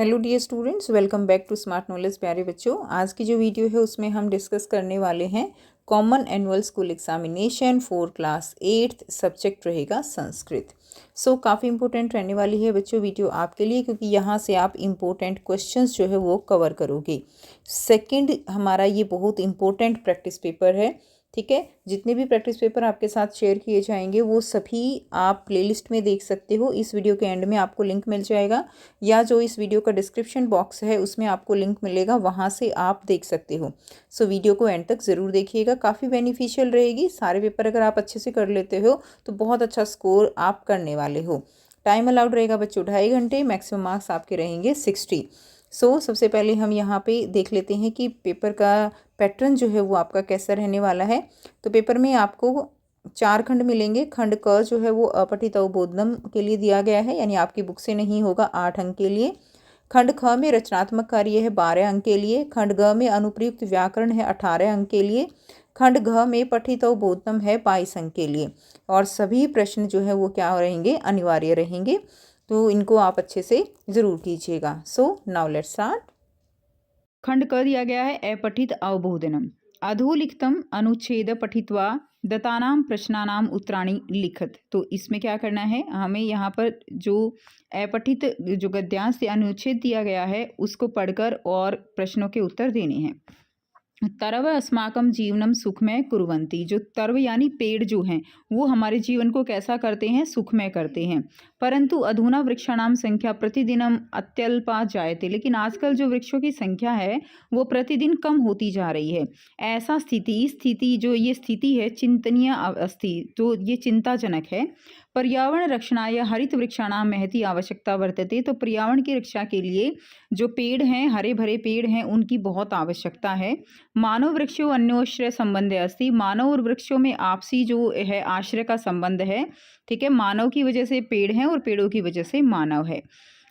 Hello dear students, welcome back to smart knowledge. प्यारे बच्चों, आज की जो वीडियो है उसमें हम डिस्कस करने वाले हैं common annual school examination for class 8th। Subject रहेगा संस्कृत। काफ़ी इंपॉर्टेंट रहने वाली है बच्चों वीडियो आपके लिए, क्योंकि यहाँ से आप इम्पोर्टेंट क्वेश्चंस जो है वो कवर करोगे। सेकंड हमारा ये बहुत इंपॉर्टेंट प्रैक्टिस पेपर है, ठीक है। जितने भी प्रैक्टिस पेपर आपके साथ शेयर किए जाएंगे वो सभी आप प्लेलिस्ट में देख सकते हो। इस वीडियो के एंड में आपको लिंक मिल जाएगा, या जो इस वीडियो का डिस्क्रिप्शन बॉक्स है उसमें आपको लिंक मिलेगा, वहाँ से आप देख सकते हो। वीडियो को एंड तक ज़रूर देखिएगा, काफ़ी बेनिफिशियल रहेगी। सारे पेपर अगर आप अच्छे से कर लेते हो तो बहुत अच्छा स्कोर आप करने वाले हो। टाइम अलाउड रहेगा बच्चों 2.5 घंटे, मैक्सिमम मार्क्स आपके रहेंगे 60। सबसे पहले हम यहाँ पे देख लेते हैं कि पेपर का पैटर्न जो है वो आपका कैसा रहने वाला है। तो पेपर में आपको 4 खंड मिलेंगे। खंड क जो है वो अपठित अवबोधनम के लिए दिया गया है, यानी आपकी बुक से नहीं होगा, 8 अंक के लिए। खंड ख में रचनात्मक कार्य है 12 अंक के लिए। खंड ग में अनुप्रयुक्त व्याकरण है 18 अंक के लिए। खंड घ में पठित अवबोधनम है 22 अंक के लिए। और सभी प्रश्न जो है वो क्या रहेंगे, अनिवार्य रहेंगे। तो इनको आप अच्छे से ज़रूर कीजिएगा। Now let's start. खंड क दिया गया है अपठित अवबोधनम। अधोलिखितम अनुच्छेद पठित्वा दत्तानाम प्रश्नानाम उत्तराणि लिखत। तो इसमें क्या करना है, हमें यहाँ पर जो अपठित जो गद्यांश या अनुच्छेद दिया गया है उसको पढ़कर और प्रश्नों के उत्तर देने हैं। तरव अस्माकम जीवनम सुखमय कुर्वन्ति। जो तरव यानी पेड़ जो हैं वो हमारे जीवन को कैसा करते हैं, सुखमय करते हैं। परंतु अधुना वृक्षाणाम संख्या प्रतिदिनम अत्यल्पा जायते। लेकिन आजकल जो वृक्षों की संख्या है वो प्रतिदिन कम होती जा रही है। ऐसा स्थिति जो ये स्थिति है चिंतनीय अस्ति, तो ये चिंताजनक है। पर्यावरण रक्षणाय हरित वृक्षाणाम महती आवश्यकता वर्तते। तो पर्यावरण की रक्षा के लिए जो पेड़ हैं, हरे भरे पेड़ हैं, उनकी बहुत आवश्यकता है। मानव वृक्षों अन्योश्रय संबंध अस्ति। मानव और वृक्षों में आपसी जो है आश्रय का संबंध है, ठीक है। मानव की वजह से पेड़ हैं और पेड़ों की वजह से मानव है।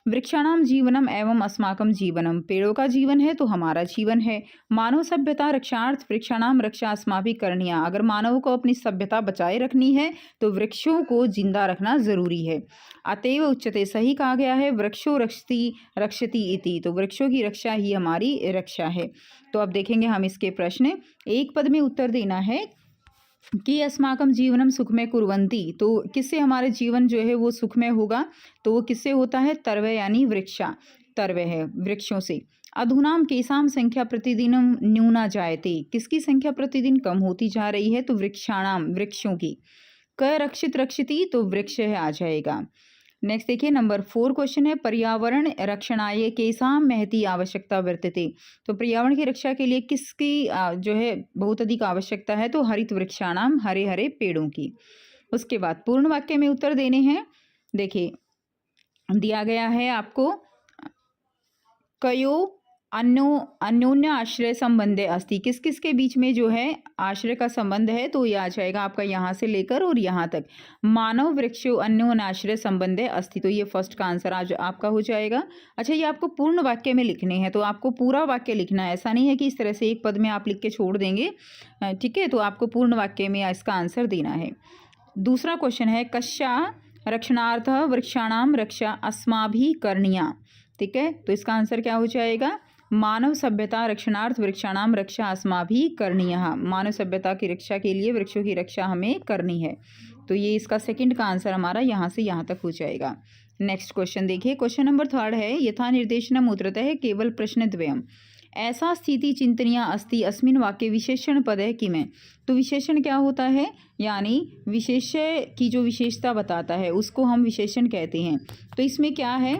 वृक्षाणाम जीवनम एवं अस्माकम जीवनम। पेड़ों का जीवन है तो हमारा जीवन है। मानव सभ्यता रक्षार्थ वृक्षाणाम रक्षा अस्माभि करणीया। अगर मानव को अपनी सभ्यता बचाए रखनी है तो वृक्षों को जिंदा रखना जरूरी है। अतएव उच्चते, सही कहा गया है, वृक्षो रक्षति रक्षति इति। तो वृक्षों की रक्षा ही हमारी रक्षा है। तो अब देखेंगे हम इसके प्रश्न। एक पद में उत्तर देना है कि अस्माकम जीवनम सुखमय कुर्वन्ति। तो किससे हमारे जीवन जो है वो सुखमय होगा, तो वो किससे होता है, तरव यानी वृक्षा, तरव है वृक्षों से। अधुनाम केसाम संख्या प्रतिदिनम न्यूना जायते। किसकी संख्या प्रतिदिन कम होती जा रही है, तो वृक्षाणाम वृक्षों की। क रक्षित रक्षिति, तो वृक्ष है आ जाएगा। नेक्स्ट देखिए नंबर 4 क्वेश्चन है, पर्यावरण रक्षणाय केसाम महती आवश्यकता वर्तते। तो पर्यावरण की रक्षा के लिए किसकी जो है बहुत अधिक आवश्यकता है, तो हरित वृक्षाणाम, हरे हरे पेड़ों की। उसके बाद पूर्ण वाक्य में उत्तर देने हैं। देखिए दिया गया है आपको, कयो अन्योन्य आश्रय संबंधे अस्ति। किस किस के बीच में जो है आश्रय का संबंध है, तो ये आ जाएगा आपका यहाँ से लेकर और यहाँ तक। मानव वृक्षो अन्योन्य आश्रय संबंधे अस्ति। तो ये फर्स्ट का आंसर आज आपका हो जाएगा। अच्छा, ये आपको पूर्ण वाक्य में लिखने हैं, तो आपको पूरा वाक्य लिखना है। ऐसा नहीं है कि इस तरह से एक पद में आप लिख के छोड़ देंगे, ठीक है। तो आपको पूर्ण वाक्य में इसका आंसर देना है। दूसरा क्वेश्चन है, कस्या रक्षणार्थ वृक्षाणाम रक्षा अस्माभि करणीया। ठीक है, तो इसका आंसर क्या हो जाएगा, मानव सभ्यता रक्षणार्थ वृक्षाणाम रक्षा अस्माभि करणीय। मानव सभ्यता की रक्षा के लिए वृक्षों की रक्षा हमें करनी है। तो ये इसका सेकंड का आंसर हमारा यहाँ से यहाँ तक हो जाएगा। नेक्स्ट क्वेश्चन देखिए, क्वेश्चन नंबर 3 है, यथा निर्देशनम उद्धृतः केवल प्रश्न द्वयम्। ऐसा स्थिति चिंतनीय अस्ति अस्मिन् वाक्ये विशेषण पद है किमें। तो विशेषण क्या होता है, यानी विशेष्य की जो विशेषता बताता है उसको हम विशेषण कहते हैं। तो इसमें क्या है,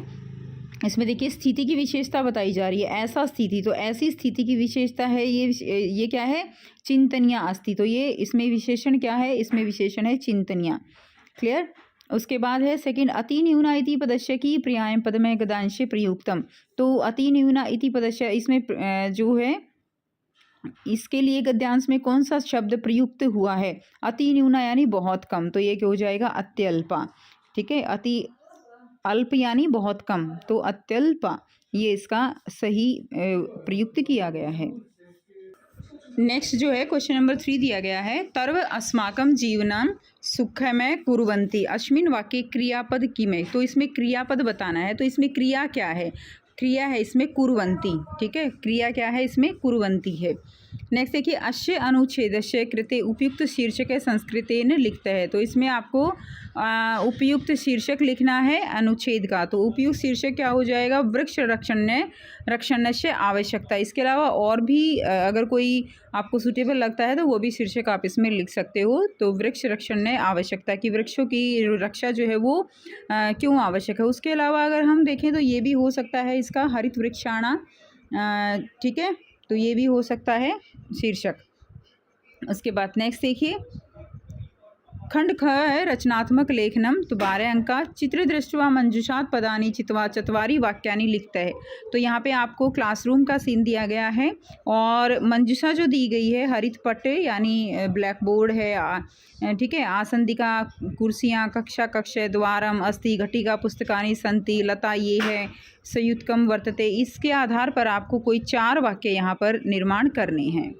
इसमें देखिए स्थिति की विशेषता बताई जा रही है, ऐसा स्थिति। तो ऐसी स्थिति की विशेषता है ये क्या है, चिंतनीय अस्ति। तो ये इसमें विशेषण क्या है, इसमें विशेषण है चिंतनीय। क्लियर। उसके बाद है सेकंड, अति न्यूना इति पदस्य की पर्यायम पद में गदांशे प्रयुक्तम। तो अति न्यूना इति पदस्य, इसमें जो है इसके लिए गद्यांश में कौन सा शब्द प्रयुक्त हुआ है, अति न्यूना यानी बहुत कम। तो ये क्या हो जाएगा, अत्यल्पा। ठीक है, अति अल्प यानी बहुत कम, तो अत्यल्पा ये इसका सही प्रयुक्त किया गया है। नेक्स्ट जो है क्वेश्चन नंबर 3 दिया गया है, तर्व अस्माकम जीवनम सुखमय कुर्वन्ति अस्मिन् वाक्ये क्रियापद किमें। तो इसमें क्रियापद बताना है। तो इसमें क्रिया क्या है, क्रिया है इसमें कुर्वन्ति, ठीक है, क्रिया क्या है इसमें कुर्वन्ति है। नेक्स्ट देखिए, अस्य अनुच्छेदस्य कृते उपयुक्त शीर्षक संस्कृतेन लिखता है, तो इसमें आपको उपयुक्त शीर्षक लिखना है अनुच्छेद का। तो उपयुक्त शीर्षक क्या हो जाएगा, वृक्ष रक्षणस्य आवश्यकता। इसके अलावा और भी अगर कोई आपको सूटेबल लगता है तो वो भी शीर्षक आप इसमें लिख सकते हो। तो वृक्ष रक्षण आवश्यकता की वृक्षों की रक्षा जो है वो क्यों आवश्यक है। उसके अलावा अगर हम देखें तो ये भी हो सकता है इसका हरित वृक्षाणा, ठीक है, तो ये भी हो सकता है शीर्षक। उसके बाद नेक्स्ट देखिए, खंड ख है रचनात्मक लेखनम, तो 12 अंक का। चित्र दृष्ट्वा मंजुषात पदानि चित्वा चत्वारि वाक्यानि लिखता है। तो यहाँ पे आपको क्लासरूम का सीन दिया गया है और मंजुषा जो दी गई है हरित पट यानी ब्लैक बोर्ड है, ठीक है, आसंदिका कुर्सियाँ, कक्षा कक्ष द्वारम अस्ति, घटिका पुस्तकानि सन्ति, लता ये है, संयुक्तम वर्तते। इसके आधार पर आपको कोई 4 वाक्य यहाँ पर निर्माण करने हैं।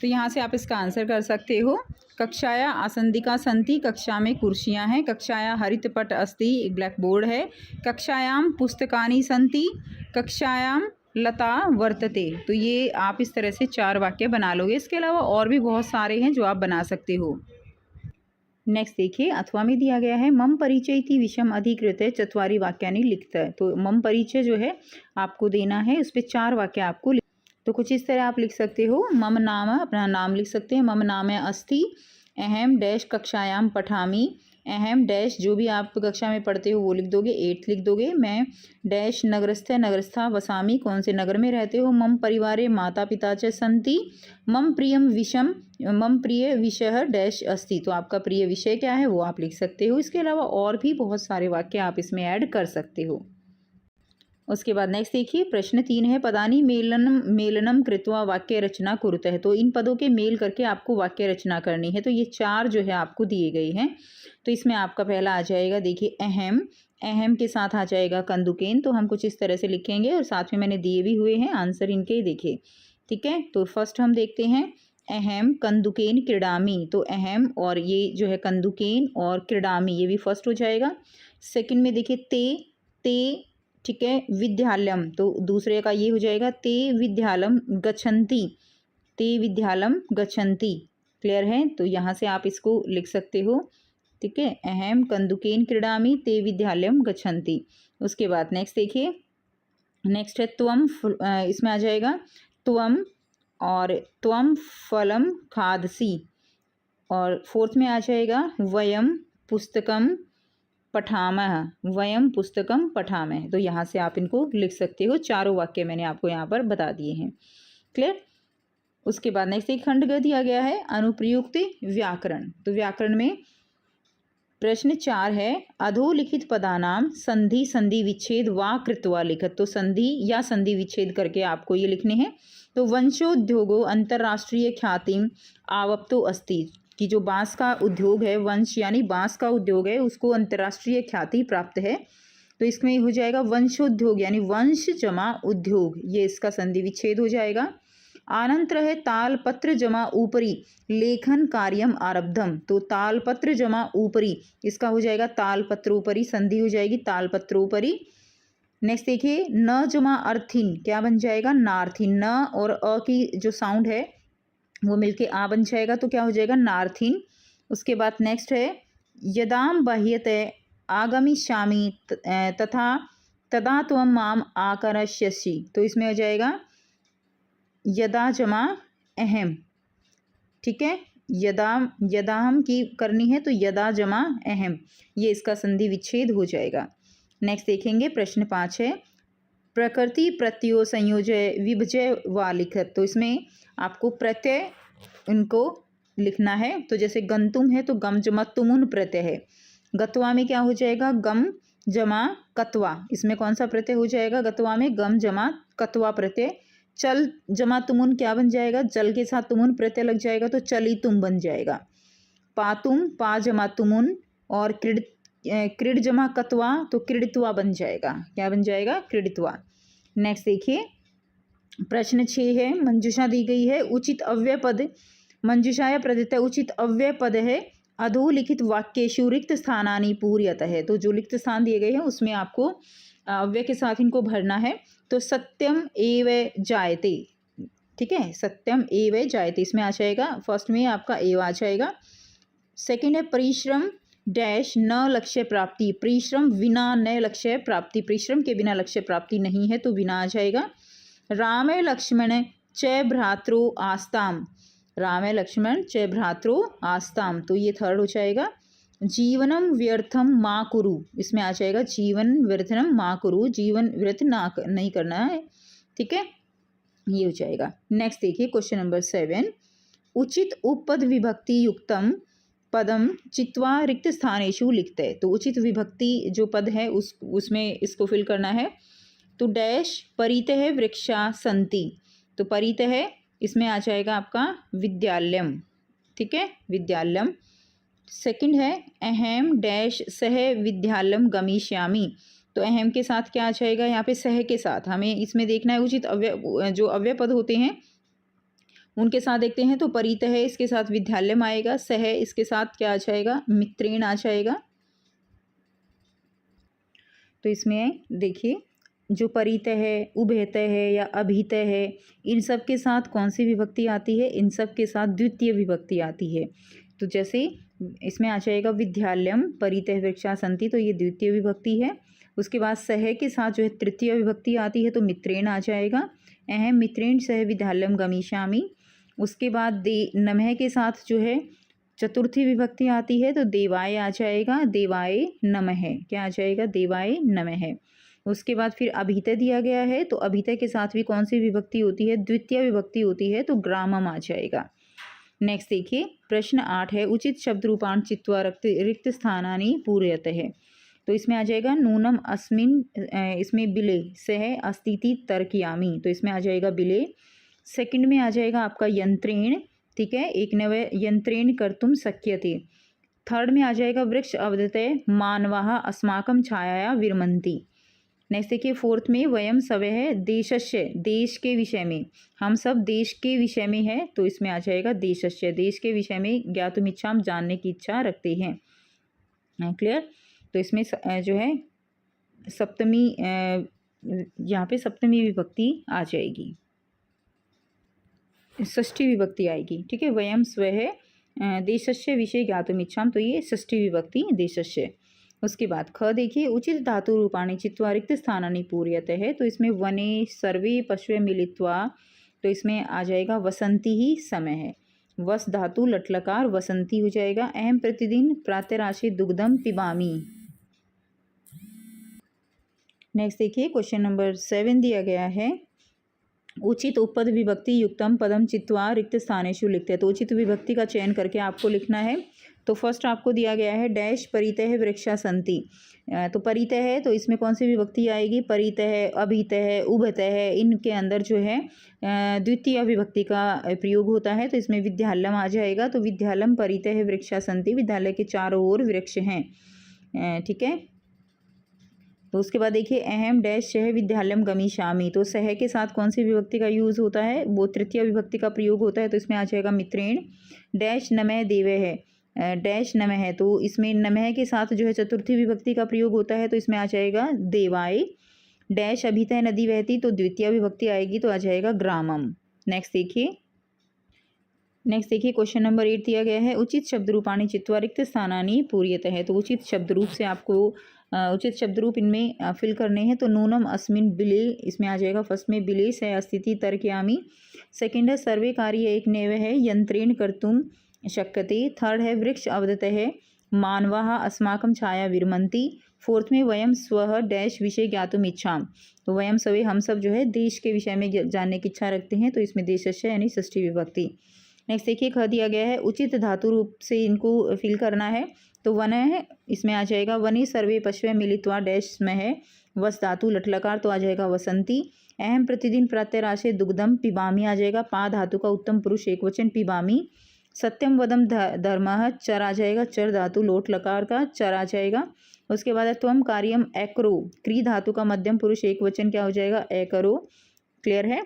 तो यहाँ से आप इसका आंसर कर सकते हो। कक्षाया आसंदिका संति, कक्षा में कुर्सियाँ हैं। कक्षाया हरितपट अस्ति, एक ब्लैक बोर्ड है। कक्षायाम पुस्तकानि संति, कक्षायाम लता वर्तते। तो ये आप इस तरह से 4 वाक्य बना लोगे। इसके अलावा और भी बहुत सारे हैं जो आप बना सकते हो। नेक्स्ट देखिए, अथवा में दिया गया है मम परिचय इति विषम अधिकृत है चत्वारि वाक्यानि लिखता है। तो मम परिचय जो है आपको देना है, उस पर 4 वाक्य आपको तो कुछ इस तरह आप लिख सकते हो। मम नाम, अपना नाम लिख सकते हैं। मम नाम है अस्ति, अहम डैश कक्षायाम पठामि, अहम डैश जो भी आप कक्षा में पढ़ते हो वो लिख दोगे, 8th लिख दोगे। मैं डैश नगरस्था वसामि, कौन से नगर में रहते हो। मम परिवारे माता पिता च सन्ति, मम प्रियम विषम, मम प्रिय विषय डैश अस्ति, तो आपका प्रिय विषय क्या है वो आप लिख सकते हो। इसके अलावा और भी बहुत सारे वाक्य आप इसमें ऐड कर सकते हो। उसके बाद नेक्स्ट देखिए, प्रश्न 3 है पदानि मेलनम कृत्वा वाक्य रचना कुरुतः है। तो इन पदों के मेल करके आपको वाक्य रचना करनी है। तो ये 4 जो है आपको दिए गए हैं। तो इसमें आपका पहला आ जाएगा, देखिए अहम, अहम के साथ आ जाएगा कंदुकेन। तो हम कुछ इस तरह से लिखेंगे और साथ में मैंने दिए भी हुए हैं आंसर इनके, देखिए, ठीक है। तो फर्स्ट हम देखते हैं अहम कंदुकेन क्रीडामी, तो अहम और ये जो है कंदुकेन और क्रीडामी, ये भी फर्स्ट हो जाएगा। सेकंड में देखिए ते, ठीक है, विद्यालयम, तो दूसरे का ये हो जाएगा ते विद्यालयम गच्छन्ति, ते विद्यालयम गच्छन्ति। क्लियर है, तो यहाँ से आप इसको लिख सकते हो, ठीक है। अहम कंदुकेन क्रीडामि ते विद्यालयम गच्छन्ति। उसके बाद नेक्स्ट देखिए, नेक्स्ट है त्वम, इसमें आ जाएगा त्वम और त्वम फलम खादसी। और फोर्थ में आ जाएगा वयम पुस्तकम पठामः, वयम पुस्तकम पठामः। तो यहाँ से आप इनको लिख सकते हो। 4 वाक्य मैंने आपको यहाँ पर बता दिए हैं। क्लियर। उसके बाद नेक्स्ट एक खंड दिया गया है अनुप्रयुक्त व्याकरण। तो व्याकरण में प्रश्न 4 है अधोलिखित पदानाम संधि विच्छेद वा कृत्वा लिखत। तो संधि या संधि विच्छेद करके आपको ये लिखने हैं। तो वंशोद्योगो अंतर्राष्ट्रीय ख्यातिम आवप्तो अस्ति, कि जो बांस का उद्योग है, वंश यानी बांस का उद्योग है, उसको अंतर्राष्ट्रीय ख्याति प्राप्त है। तो इसमें हो जाएगा वंशोद्योग यानी वंश जमा उद्योग, ये इसका संधि विच्छेद हो जाएगा। अनंतर है तालपत्र जमा ऊपरी लेखन कार्यम आरब्धम। तो तालपत्र जमा ऊपरी, इसका हो जाएगा तालपत्र ऊपरी, संधि हो जाएगी तालपत्र ऊपरी। नेक्स्ट देखिए न जमा अर्थिन, क्या बन जाएगा नार्थिन। न और अ की जो साउंड है वो मिलके आ बन जाएगा, तो क्या हो जाएगा नार्थिन। उसके बाद नेक्स्ट है यदाम बाह्यते आगमिष्यामि तथा तदा त्वं माम आकर्ष्यसि। तो इसमें हो जाएगा यदा जमा अहम, ठीक है। यदा हम की करनी है तो यदा जमा अहम, ये इसका संधि विच्छेद हो जाएगा। नेक्स्ट देखेंगे प्रश्न 5 है प्रकृति प्रत्ययो संयोजय विभजय व लिखत। तो इसमें आपको प्रत्यय इनको लिखना है। तो जैसे गंतुम है तो गम जमा तुमुन प्रत्यय है। गत्वा में क्या हो जाएगा गम जमा कत्वा, इसमें कौन सा प्रत्यय हो जाएगा गत्वा में गम जमा कत्वा प्रत्यय। चल जमा तुमुन क्या बन जाएगा, जल के साथ तुमुन प्रत्यय लग जाएगा तो चली तुम बन जाएगा। पातुम पा जमा तुमुन और क्रीड जमा कत्वा तो क्रीडित्वा बन जाएगा, क्या बन जाएगा क्रीडित्वा। नेक्स्ट देखिए प्रश्न 6 है मंजुषा दी गई है उचित अव्यय पद, मंजुषाया प्रदत्त उचित अव्यय पद है अधोलिखित वाक्येषु रिक्त स्थानानि पूर्यतः है। तो जो रिक्त स्थान दिए गए हैं उसमें आपको अव्यय के साथ इनको भरना है। तो सत्यम एव जायते, ठीक है, सत्यम एव जायते इसमें आ जाएगा, फर्स्ट में आपका एव आ जाएगा। सेकंड है परिश्रम डैश न लक्ष्य प्राप्ति, परिश्रम बिना न लक्ष्य प्राप्ति, परिश्रम के बिना लक्ष्य प्राप्ति नहीं है तो बिना आ जाएगा। राम लक्ष्मण च भ्रातृ आस्ताम, राम लक्ष्मण च भ्रातृ आस्ताम, तो ये थर्ड हो जाएगा। जीवनम व्यर्थम मा कुरु, इसमें आ जाएगा जीवन व्यर्थम मा कुरु, जीवन व्यर्थ ना नहीं करना है, ठीक है, ये हो जाएगा। नेक्स्ट देखिए क्वेश्चन नंबर 7, उचित उपपद विभक्ति युक्तम पदम चित्वा रिक्त स्थानेषु लिखते, तो उचित विभक्ति जो पद है उसमें इसको फिल करना है। तो डैश परितः वृक्षा सन्ति, तो परितः इसमें आ जाएगा आपका विद्यालयम, ठीक है, विद्यालयम। सेकंड है अहम डैश सह विद्यालयम गमिष्यामि, तो अहम के साथ क्या आ जाएगा, यहाँ पे सह के साथ हमें इसमें देखना है उचित अव्यय, जो अव्यय पद होते हैं उनके साथ देखते हैं। तो परितः है इसके साथ विद्यालयम आएगा, सह इसके साथ क्या आ जाएगा, मित्रेण आ जाएगा। तो इसमें देखिए जो परितः है, उभयतः है या अभितः है, इन सब के साथ कौन सी विभक्ति आती है, इन सब के साथ द्वितीय विभक्ति आती है। तो जैसे इसमें आ जाएगा विद्यालयम परितः वृक्षा सन्ति, तो ये द्वितीय विभक्ति है। उसके बाद सह के साथ जो है तृतीय विभक्ति आती है, तो मित्रेण आ जाएगा, अहम मित्रेण सह विद्यालयम गमिष्यामि। उसके बाद नमः के साथ जो है चतुर्थी विभक्ति आती है, तो देवाय आ जाएगा, देवाय नमः, क्या आ जाएगा, देवाय नमः। उसके बाद फिर अभितः दिया गया है, तो अभितः के साथ भी कौन सी विभक्ति होती है, द्वितीय विभक्ति होती है, तो ग्रामम आ जाएगा। नेक्स्ट देखिए प्रश्न 8 है, उचित शब्द रूपाण चित्वा रिक्त स्थानानि पूरयतः, तो इसमें आ जाएगा नूनम अस्मिन, इसमें बिले सह अस्तिति तर्कयामि, तो इसमें आ जाएगा बिले। सेकंड में आ जाएगा आपका यंत्रेण, ठीक है, एक नवे यंत्रेण कर्तुम शक्यते। थर्ड में आ जाएगा वृक्ष अवदते मानवाः अस्माकं छायाया विरमन्ति। नेक्स्ट देखिए फोर्थ में वयम सवय है देशस्य, देश के विषय में, हम सब देश के विषय में है, तो इसमें आ जाएगा देशस्य, देश के विषय में ज्ञातुम इच्छाम जानने की इच्छा रखते हैं, क्लियर। तो इसमें जो है सप्तमी, यहाँ पे सप्तमी विभक्ति आ जाएगी, षष्ठी विभक्ति आएगी, ठीक है, वयम स्वय देशस्य विषय ज्ञातुम इच्छाम, तो ये षष्ठी विभक्ति देशस्य। उसके बाद ख देखिए उचित धातु रूपाणि चित्वा रिक्त स्थानानि पूरयतः है, तो इसमें वने सर्वे पशवे मिलित्वा, तो इसमें आ जाएगा वसंती ही समय है, वस धातु लटलकार वसंती हो जाएगा। अहम प्रतिदिन प्रातराशि दुग्धम पिबामी। नेक्स्ट देखिए क्वेश्चन नंबर 7 दिया गया है, उचित उपपद विभक्ति युक्तम पदम चित्वा रिक्त स्थानेषु लिखते हैं, तो उचित विभक्ति का चयन करके आपको लिखना है। तो फर्स्ट आपको दिया गया है डैश परितः वृक्षा सन्ति, तो परितः है, तो इसमें कौन सी विभक्ति आएगी, परितः, अभितः, उभयतः, इनके अंदर जो है द्वितीय विभक्ति का प्रयोग होता है, तो इसमें विद्यालयम आ जाएगा। तो विद्यालयम परितः वृक्षा सन्ति, विद्यालय के चारों ओर वृक्ष हैं, ठीक है। तो उसके बाद देखिए अहम डैश सह विद्यालयम गमिष्यामि, तो सह के साथ कौन सी विभक्ति का यूज़ होता है, वो तृतीय विभक्ति का प्रयोग होता है, तो इसमें आ जाएगा मित्रेण। डैश नमः देवे है, डैश नमः है, तो इसमें नमः के साथ जो है चतुर्थी विभक्ति का प्रयोग होता है, तो इसमें आ जाएगा देवाय। डैश अभितः नदी बहती, तो द्वितीय विभक्ति आएगी, तो आ जाएगा ग्रामम। नेक्स्ट देखिए क्वेश्चन नंबर 8 दिया गया है, उचित शब्द रूपाणि चित्वा रिक्त स्थानानि पूरयतः है, तो उचित शब्द रूप से आपको उचित शब्द रूप इनमें फिल करने हैं। तो नूनम अस्मिन बिले, इसमें आ जाएगा फर्स्ट में बिले से स्थिति तर्कयामि। सेकंड है सर्वे कार्य एक नेव है यंत्रेण कर्तुम शक्यते। थर्ड है वृक्ष अवदतः मानवाः अस्माकं छाया विरमन्ति। फोर्थ में वयम स्वः डैश विषय ज्ञातुम इच्छाम, तो वयम सवे हम सब जो है देश के विषय में जानने की इच्छा रखते हैं, तो इसमें देशस्य यानी षष्ठी विभक्ति। नेक्स्ट देखिए ख दिया गया है, उचित धातु रूप से इनको फिल करना है। तो वन है, इसमें आ जाएगा वने सर्वे पशवे मिलित्वा डैश में है वस धातु लटलकार, तो आ जाएगा वसंती। अहम प्रतिदिन प्रत्यराशे दुग्धम पिबामी आ जाएगा, पा धातु का उत्तम पुरुष एक वचन पिबामी। सत्यम वदम धर्मः चर आ जाएगा, चर धातु लोट लकार का चर आ जाएगा। उसके बाद त्वम कार्यम एकरो, क्री धातु का मध्यम पुरुष एक वचन क्या हो जाएगा, एकरो, क्लियर है।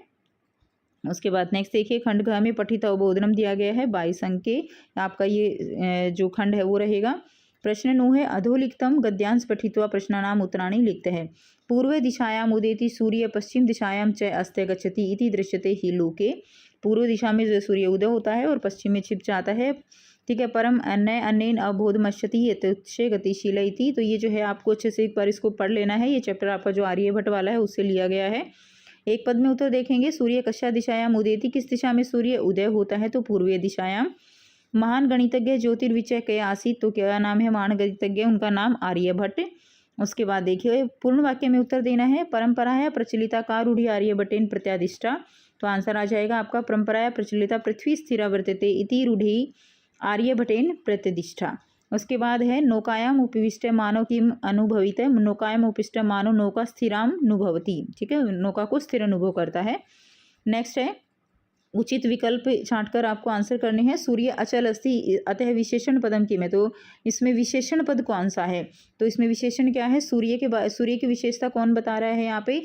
उसके बाद नेक्स्ट देखिए खंड घ में पठित अवबोधनम दिया गया है 22 अंक के, आपका ये जो खंड है वो रहेगा। प्रश्न 9 है अधोलिखितं गद्यांश पठित्वा प्रश्नानाम् उत्तराणि लिखते हैं। पूर्व दिशायाम् उदेति सूर्य पश्चिम दिशायां च अस्ते गच्छति इति दृश्यते हि लोके। पूर्व दिशा में जो सूर्य उदय होता है और पश्चिम में छिप जाता है, ठीक है। परम अन्य अन्यन अबोधमश्यति यतोक्षे गतिशील इति। तो ये जो है आपको अच्छे से एक बार इसको पढ़ लेना है। ये चैप्टर आपका जो आर्यभट्ट वाला है उससे लिया गया है। एक पद में उत्तर देखेंगे। सूर्य कस्या दिशायाम उदेति, किस दिशा में सूर्य उदय होता है, तो पूर्वीय दिशायाम। महान गणितज्ञ ज्योतिर्विचय के आसीत, तो क्या नाम है महान गणितज्ञ, उनका नाम आर्यभट्ट। उसके बाद देखिए पूर्ण वाक्य में उत्तर देना है। परंपरा है प्रचलिता का रूढ़ि आर्यभट्टेन प्रत्यादिष्टा, तो आंसर आ जाएगा आपका परंपरा प्रचलिता पृथ्वी स्थिरा वर्तते इति रूढ़ि आर्यभट्टेन प्रत्यदिष्ठा। उसके बाद है नौकायाम उपविष्ट मानव की अनुभवित है। नौकायाम उपविष्ट मानव नौका स्थिराम अनुभवती, ठीक है, नौका को स्थिर अनुभव करता है। नेक्स्ट है उचित विकल्प छांटकर आपको आंसर करने हैं। सूर्य अचल अस्ति अतः विशेषण पदम की में, तो इसमें विशेषण पद कौन सा है, तो इसमें विशेषण क्या है, सूर्य की विशेषता कौन बता रहा है यहाँ पे,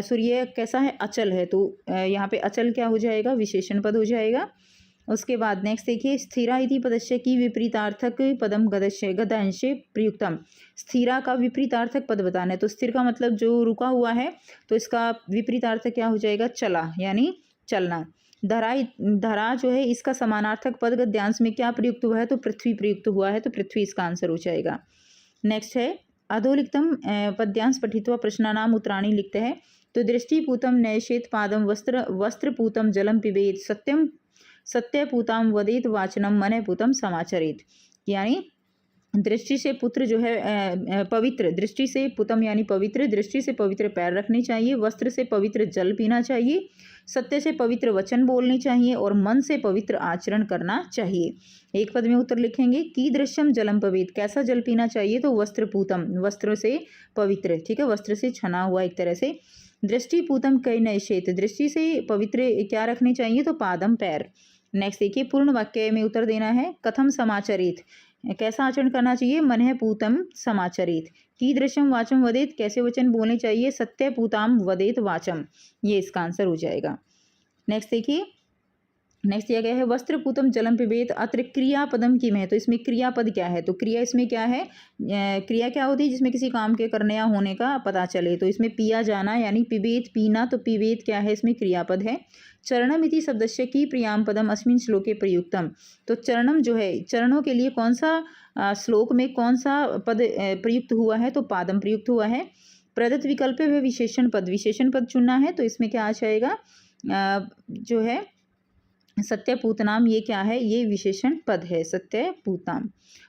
सूर्य कैसा है, अचल है, तो यहाँ पे अचल क्या हो जाएगा, विशेषण पद हो जाएगा। उसके बाद नेक्स्ट देखिए स्थिरा इति पदस्य की विपरीतार्थक पदम गदंशे प्रयुक्तम। स्थिरा का विपरीतार्थक पद बताना है, तो स्थिर का मतलब जो रुका हुआ है, तो इसका विपरीतार्थक क्या हो जाएगा, चला यानी चलना। धरा जो है इसका समानार्थक पद गद्यांश में क्या प्रयुक्त हुआ है, तो पृथ्वी प्रयुक्त हुआ है, तो पृथ्वी इसका आंसर हो जाएगा। नेक्स्ट है अधोलिखितं पद्यांश पठित्वा प्रश्नानाम उत्तराणि लिखते हैं। तो दृष्टिपूतं नैषेत पादम वस्त्रपूतं जलम पिबेत सत्यपूताम वदेत वाचनम मनपूतम समाचरेत। यानी दृष्टि से पुत्र जो है पवित्र, दृष्टि से पुतम यानी पवित्र, दृष्टि से पवित्र पैर रखने चाहिए, वस्त्र से पवित्र जल पीना चाहिए, सत्य से पवित्र वचन बोलने चाहिए और मन से पवित्र आचरण करना चाहिए। एक पद में उत्तर लिखेंगे कीदृशम जलम पवित्र, कैसा जल पीना चाहिए, तो वस्त्रपूतम, वस्त्र से पवित्र, ठीक है, वस्त्र से छना हुआ एक तरह से। दृष्टिपूतम कई नैषेत, दृष्टि से पवित्र क्या रखने चाहिए, तो पादम पैर। नेक्स्ट देखिए पूर्ण वाक्य में उत्तर देना है। कथम समाचरित, कैसा आचरण करना चाहिए, मनः पूतम समाचरित। कीदृशम वाचम वदेत, कैसे वचन बोलने चाहिए, सत्य पूताम वदेत वाचम, ये इसका आंसर हो जाएगा। नेक्स्ट देखिए नेक्स्ट दिया गया है वस्त्रपूतम जलम पिबेत अत्र क्रियापदम की में, तो इसमें क्रियापद क्या है, तो क्रिया इसमें क्या है, क्रिया क्या होती है जिसमें किसी काम के करने या होने का पता चले, तो इसमें पिया जाना यानी पिबेत पीना, तो पिबेत क्या है, इसमें क्रियापद है। चरणम इति शब्दस्य की प्रियाम पदम अस्मिन् श्लोके प्रयुक्तम, तो चरणम जो है चरणों के लिए कौन सा श्लोक में कौन सा पद प्रयुक्त हुआ है, तो पादम प्रयुक्त हुआ है। प्रदत्त विकल्प है विशेषण पद चुनना है, तो इसमें क्या आ जाएगा, जो है सत्यपूतनाम, ये क्या है, ये विशेषण पद है सत्यपूतनाम।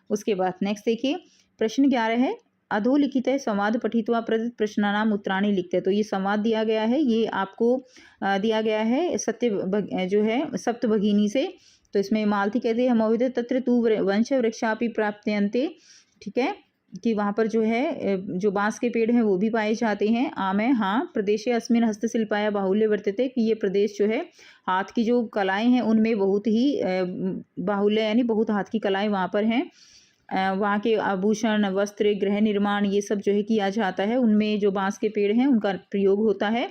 उसके बाद नेक्स्ट देखिए प्रश्न 11 है अधोलिखित है संवाद पठित्वा प्रदत्त प्रश्नानाम उत्तराणि लिखते हैं, तो ये संवाद दिया गया है, ये आपको दिया गया है जो है सप्तभगिनी से। तो इसमें मालती कहते हैं मोहित तत्र तू वंश वृक्षापि प्राप्त्यन्ते, ठीक है, कि वहाँ पर जो है जो बांस के पेड़ हैं वो भी पाए जाते हैं। आमे हाँ प्रदेशे अस्मिन हस्तशिल्पाया बाहुल्य वर्तते, कि ये प्रदेश जो है हाथ की जो कलाएं हैं उनमें बहुत ही बाहुल्य यानी बहुत हाथ की कलाएं वहाँ पर हैं। वहाँ के आभूषण वस्त्र गृह निर्माण ये सब जो है किया जाता है, उनमें जो बांस के पेड़ हैं उनका प्रयोग होता है,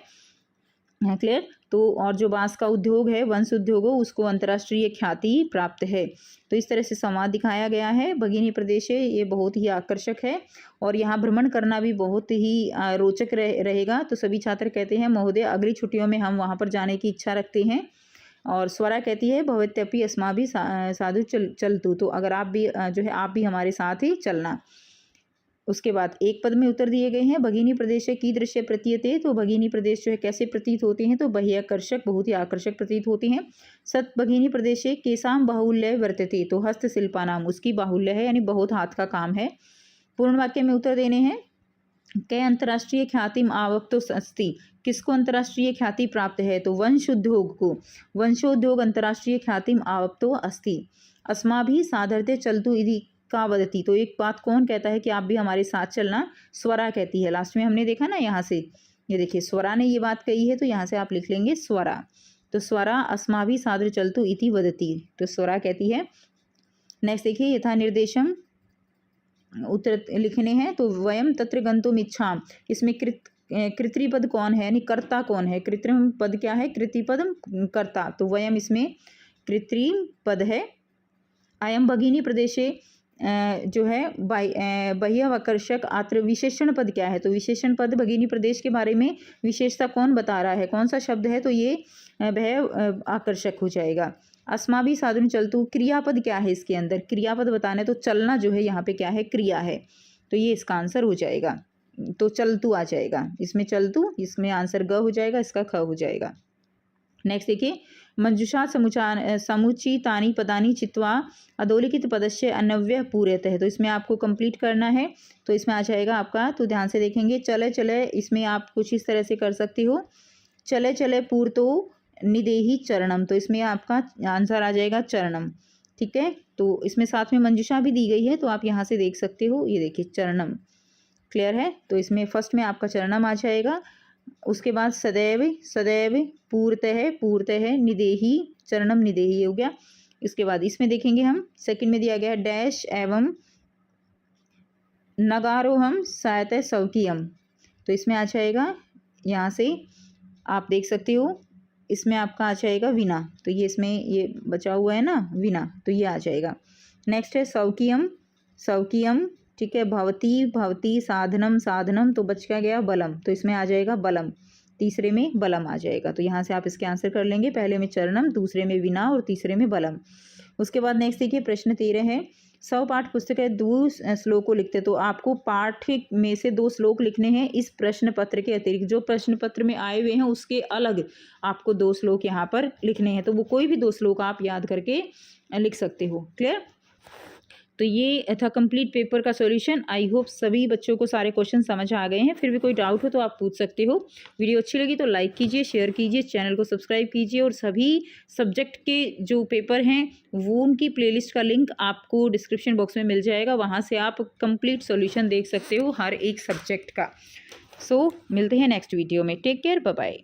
क्लियर। तो और जो बांस का उद्योग है वंश उद्योग हो उसको अंतर्राष्ट्रीय ख्याति प्राप्त है। तो इस तरह से संवाद दिखाया गया है। भगिनी प्रदेश है ये बहुत ही आकर्षक है और यहाँ भ्रमण करना भी बहुत ही रोचक रहेगा। तो सभी छात्र कहते हैं महोदय अगली छुट्टियों में हम वहाँ पर जाने की इच्छा रखते हैं। और स्वरा कहती है भवत्यपि अस्मा भी साधु चलतु, तो अगर आप भी जो है आप भी हमारे साथ ही चलना। उसके बाद एक पद में उत्तर दिए गए हैं भगिनी प्रदेश की दृश्य प्रतीयते, तो भगिनी प्रदेश जो है कैसे प्रतीत होते हैं, तो बह्याकर्षक बहुत ही आकर्षक प्रतीत होते हैं। सत भगिनी प्रदेश केसाम बाहुल्य वर्तते, तो हस्तशिल्पा नाम उसकी बाहुल्य है यानी बहुत हाथ का काम है। पूर्ण वाक्य में उत्तर देने हैं। कै अंतर्राष्ट्रीय ख्यातिम आवक्तो अस्ति, किसको अंतर्राष्ट्रीय ख्याति प्राप्त है, तो वंशोद्योग को, वंशोद्योग अंतर्राष्ट्रीय ख्यातिम आवक्तो अस्ति। अस्माभिः साधर्ते चलतु इति का वदती, तो एक बात कौन कहता है कि आप भी हमारे साथ चलना, स्वरा कहती है। लास्ट में हमने देखा ना यहाँ से, ये देखिए स्वरा ने ये बात कही है, तो यहाँ से आप लिख लेंगे स्वरा। तो स्वरा अस्माभिः सादर चलतु इति वदती, तो स्वरा कहती है। नेक्स्ट देखिए यथा निर्देशम उत्तर लिखने हैं, तो वयम तत्र गंतुम इच्छाम, इसमें कृत्रिपद कौन है यानी कर्ता कौन है, कृत्रिम पद क्या है, कृतिपद कर्ता, तो वयम इसमें कृत्रिम पद है। अयम भगिनी प्रदेशे जो है बाह्याकर्षक आत्र विशेषण पद क्या है? तो विशेषण पद भगिनी प्रदेश के बारे में विशेषता कौन बता रहा है, कौन सा शब्द है? तो ये वह आकर्षक हो जाएगा। अस्माभि साधन चलतु क्रियापद क्या है इसके अंदर? क्रियापद बताना है तो चलना जो है यहाँ पे क्या है? क्रिया है, तो ये इसका आंसर हो जाएगा। तो चलतु आ जाएगा इसमें, चलतु, इसमें आंसर ग हो जाएगा, इसका ख हो जाएगा। नेक्स्ट देखिए, मंजुषा समुचितानि पदानि चित्वा अधोलिखित पदस्य अन्वय पूर्यत है, तो इसमें आपको कंप्लीट करना है। तो इसमें आ जाएगा आपका, तो ध्यान से देखेंगे, चले चले, इसमें आप कुछ इस तरह से कर सकती हो, चले चले पूर्तो निदेहि चरणम, तो इसमें आपका आंसर आ जाएगा चरणम। ठीक है, तो इसमें साथ में मंजुषा भी दी गई है, तो आप यहाँ से देख सकते हो, ये देखिए चरणम, क्लियर है। तो इसमें फर्स्ट में आपका चरणम आ जाएगा, उसके बाद सदैव, सदैव पूर्तः निदेहि, चरणम निदेहि हो गया। इसके बाद इसमें देखेंगे हम, सेकंड में दिया गया है डैश एवं नगारोहम सायत सौकियम, तो इसमें आ जाएगा, यहाँ से आप देख सकते हो, इसमें आपका आ जाएगा विना, तो ये इसमें ये बचा हुआ है ना विना, तो ये आ जाएगा। नेक्स्ट है सौकियम, सौकियम, ठीक है, भवती भवती, साधनम साधनम, तो बच क्या गया बलम, तो इसमें आ जाएगा बलम, तीसरे में बलम आ जाएगा। तो यहाँ से आप इसके आंसर कर लेंगे, पहले में चरणम, दूसरे में विना और तीसरे में बलम। उसके बाद नेक्स्ट देखिए, प्रश्न 13 है, सौ पाठ पुस्तक है 2 श्लोकों लिखते, तो आपको पाठ में से 2 श्लोक लिखने हैं इस प्रश्न पत्र के अतिरिक्त, जो प्रश्न पत्र में आए हुए हैं उसके अलग आपको 2 श्लोक यहाँ पर लिखने हैं, तो वो कोई भी 2 श्लोक आप याद करके लिख सकते हो। क्लियर? तो ये था कंप्लीट पेपर का सॉल्यूशन। आई होप सभी बच्चों को सारे क्वेश्चन समझ आ गए हैं। फिर भी कोई डाउट हो तो आप पूछ सकते हो। वीडियो अच्छी लगी तो लाइक कीजिए, शेयर कीजिए, चैनल को सब्सक्राइब कीजिए, और सभी सब्जेक्ट के जो पेपर हैं वो उनकी प्लेलिस्ट का लिंक आपको डिस्क्रिप्शन बॉक्स में मिल जाएगा, वहाँ से आप कंप्लीट सॉल्यूशन देख सकते हो हर एक सब्जेक्ट का। सो मिलते हैं नेक्स्ट वीडियो में। Take care, bye bye.